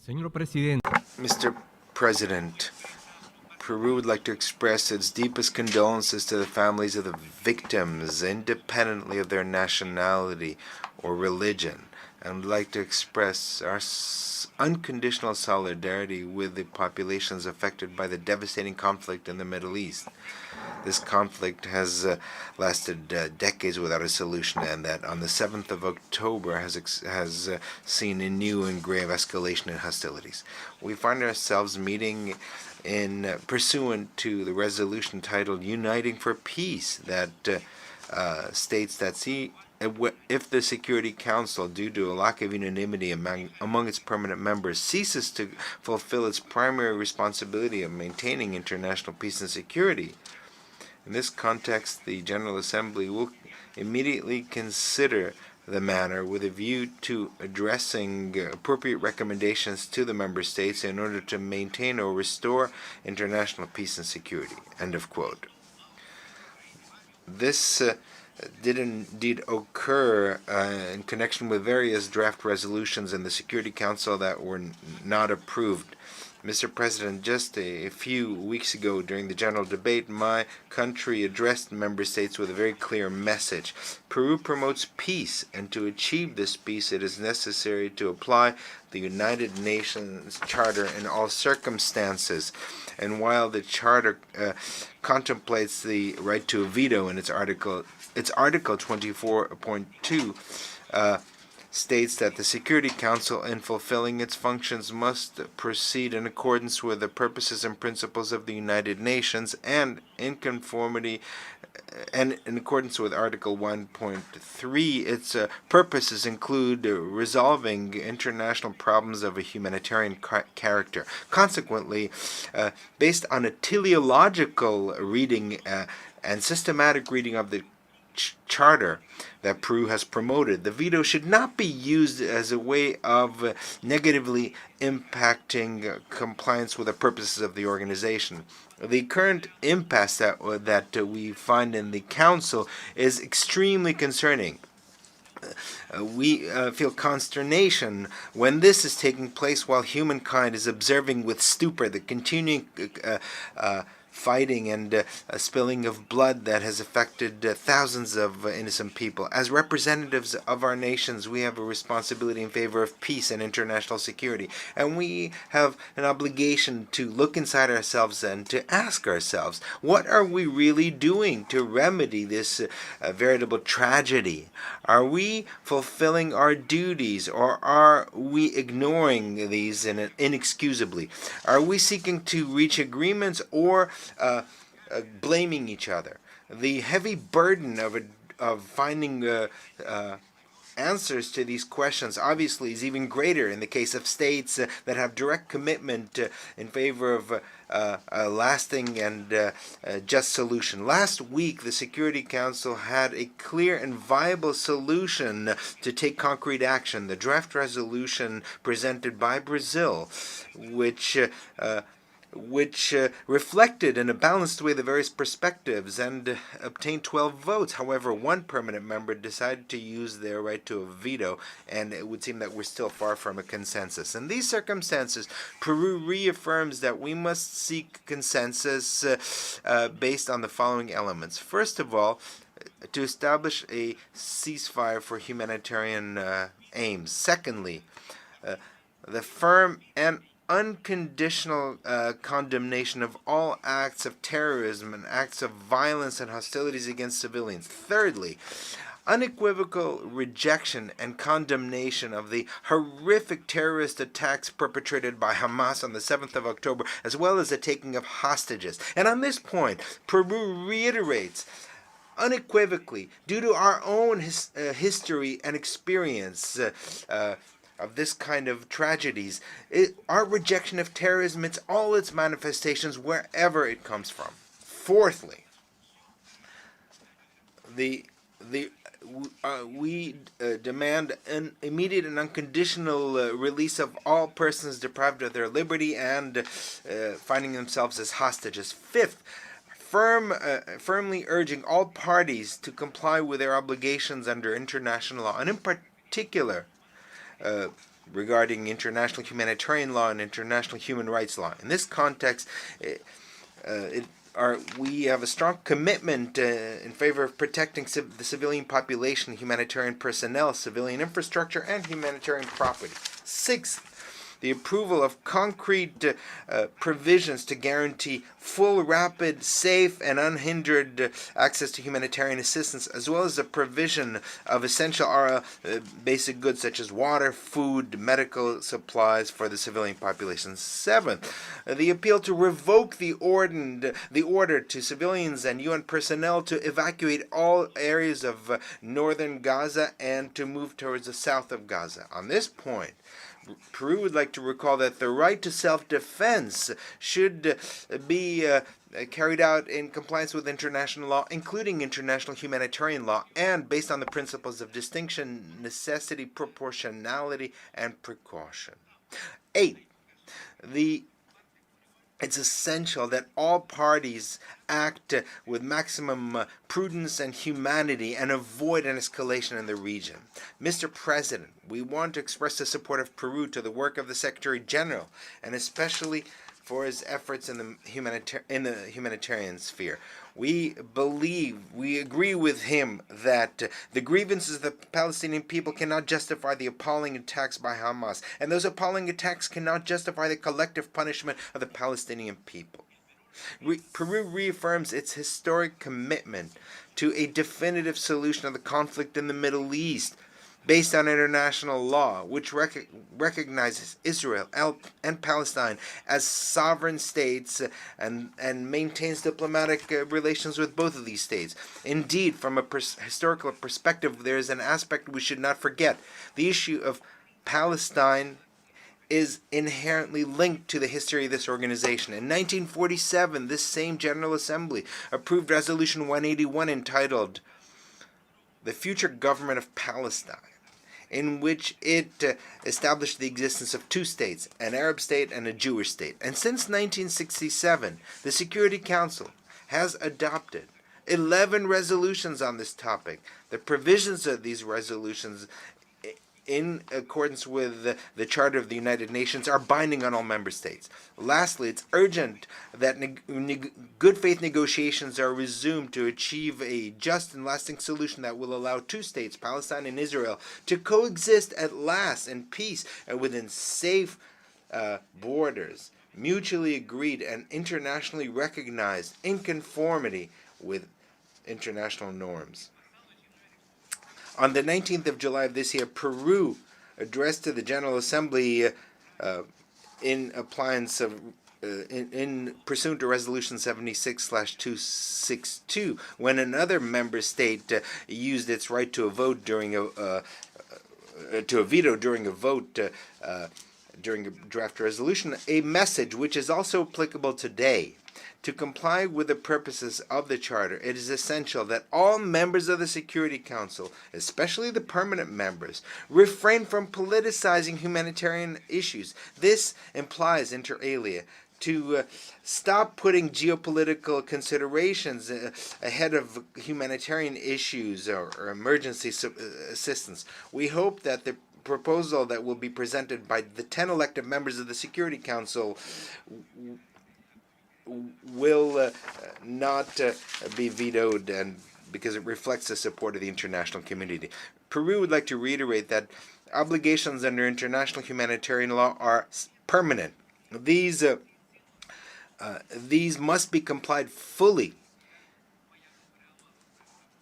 Señor Presidente. Mr. President, Peru would like to express its deepest condolences to the families of the victims, independently of their nationality or religion, and would like to express our unconditional solidarity with the populations affected by the devastating conflict in the Middle East. This conflict has lasted decades without a solution, and that on the 7th of October has seen a new and grave escalation in hostilities. We find ourselves meeting in pursuant to the resolution titled Uniting for Peace that states that if the Security Council, due to a lack of unanimity among its permanent members, ceases to fulfill its primary responsibility of maintaining international peace and security, in this context, the General Assembly will immediately consider the matter with a view to addressing appropriate recommendations to the member states in order to maintain or restore international peace and security. End of quote. This did indeed occur in connection with various draft resolutions in the Security Council that were not approved. Mr. President, just a few weeks ago during the general debate, my country addressed member states with a very clear message. Peru promotes peace, and to achieve this peace it is necessary to apply the United Nations Charter in all circumstances. And while the Charter contemplates the right to a veto in its Article 24.2, states that the Security Council, in fulfilling its functions, must proceed in accordance with the purposes and principles of the United Nations and in conformity and in accordance with Article 1.3, its purposes include resolving international problems of a humanitarian character. Consequently, based on a teleological reading and systematic reading of the Charter that Peru has promoted, the veto should not be used as a way of negatively impacting compliance with the purposes of the organization. The current impasse that we find in the Council is extremely concerning. We feel consternation when this is taking place while humankind is observing with stupor the continuing fighting and spilling of blood that has affected thousands of innocent people. As representatives of our nations, we have a responsibility in favor of peace and international security, and we have an obligation to look inside ourselves and to ask ourselves, what are we really doing to remedy this veritable tragedy? Are we fulfilling our duties, or are we ignoring these inexcusably? Are we seeking to reach agreements or blaming each other? The heavy burden of finding answers to these questions obviously is even greater in the case of states that have direct commitment in favor of a lasting and just solution. Last week, the Security Council had a clear and viable solution to take concrete action. The draft resolution presented by Brazil, which reflected in a balanced way the various perspectives and obtained 12 votes. However, one permanent member decided to use their right to a veto, and it would seem that we're still far from a consensus. In these circumstances, Peru reaffirms that we must seek consensus based on the following elements. First of all, to establish a ceasefire for humanitarian aims. Secondly, the firm and unconditional condemnation of all acts of terrorism and acts of violence and hostilities against civilians. Thirdly, unequivocal rejection and condemnation of the horrific terrorist attacks perpetrated by Hamas on the 7th of October, as well as the taking of hostages. And on this point, Peru reiterates unequivocally, due to our own history and experience of this kind of tragedies, our rejection of terrorism, it's all its manifestations wherever it comes from. Fourthly, we demand an immediate and unconditional release of all persons deprived of their liberty and finding themselves as hostages. Fifth, firmly urging all parties to comply with their obligations under international law, and in particular regarding international humanitarian law and international human rights law. In this context, we have a strong commitment in favor of protecting the civilian population, humanitarian personnel, civilian infrastructure, and humanitarian property. Sixth, the approval of concrete provisions to guarantee full, rapid, safe, and unhindered access to humanitarian assistance, as well as the provision of essential basic goods such as water, food, medical supplies for the civilian population. Seventh, the appeal to revoke the order to civilians and UN personnel to evacuate all areas of northern Gaza and to move towards the south of Gaza. On this point, Peru would like to recall that the right to self-defense should be carried out in compliance with international law, including international humanitarian law, and based on the principles of distinction, necessity, proportionality, and precaution. 8. It's essential that all parties act with maximum prudence and humanity and avoid an escalation in the region. Mr. President, we want to express the support of Peru to the work of the Secretary General, and especially for his efforts in the humanitarian sphere. We agree with him that the grievances of the Palestinian people cannot justify the appalling attacks by Hamas, and those appalling attacks cannot justify the collective punishment of the Palestinian people. Peru reaffirms its historic commitment to a definitive solution of the conflict in the Middle East, based on international law, which recognizes Israel and Palestine as sovereign states and maintains diplomatic relations with both of these states. Indeed, from a historical perspective, there is an aspect we should not forget. The issue of Palestine is inherently linked to the history of this organization. In 1947, this same General Assembly approved Resolution 181 entitled The Future Government of Palestine, in which it established the existence of two states, an Arab state and a Jewish state. And since 1967, the Security Council has adopted 11 resolutions on this topic. The provisions of these resolutions, in accordance with the Charter of the United Nations, are binding on all member states. Lastly, it's urgent that good faith negotiations are resumed to achieve a just and lasting solution that will allow two states, Palestine and Israel, to coexist at last in peace and within safe borders, mutually agreed and internationally recognized in conformity with international norms. On the 19th of July of this year, Peru addressed to the General Assembly in pursuant to Resolution 76/262, when another member state used its right to a vote during a veto during a vote during a draft resolution, a message which is also applicable today. To comply with the purposes of the Charter, it is essential that all members of the Security Council, especially the permanent members, refrain from politicizing humanitarian issues. This implies, inter alia, to stop putting geopolitical considerations ahead of humanitarian issues or emergency assistance. We hope that the proposal that will be presented by the 10 elected members of the Security Council will not be vetoed, and because it reflects the support of the international community. Peru would like to reiterate that obligations under international humanitarian law are permanent. These must be complied fully,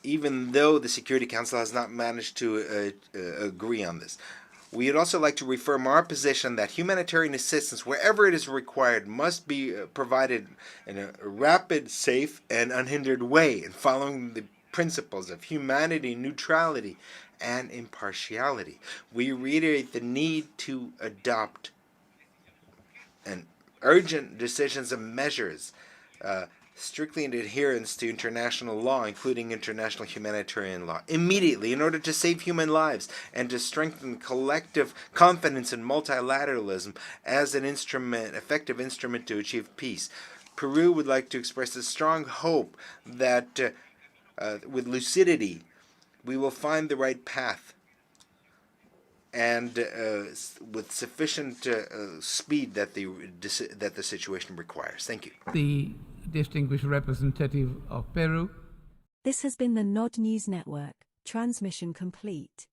even though the Security Council has not managed to agree on this. We would also like to reaffirm our position that humanitarian assistance, wherever it is required, must be provided in a rapid, safe, and unhindered way, and following the principles of humanity, neutrality, and impartiality. We reiterate the need to adopt urgent decisions and measures strictly in adherence to international law, including international humanitarian law, immediately, in order to save human lives and to strengthen collective confidence in multilateralism as an effective instrument to achieve peace. Peru would like to express a strong hope that with lucidity we will find the right path and with sufficient speed that the situation requires. Thank you. The distinguished representative of Peru. This has been the Nod News Network. Transmission complete.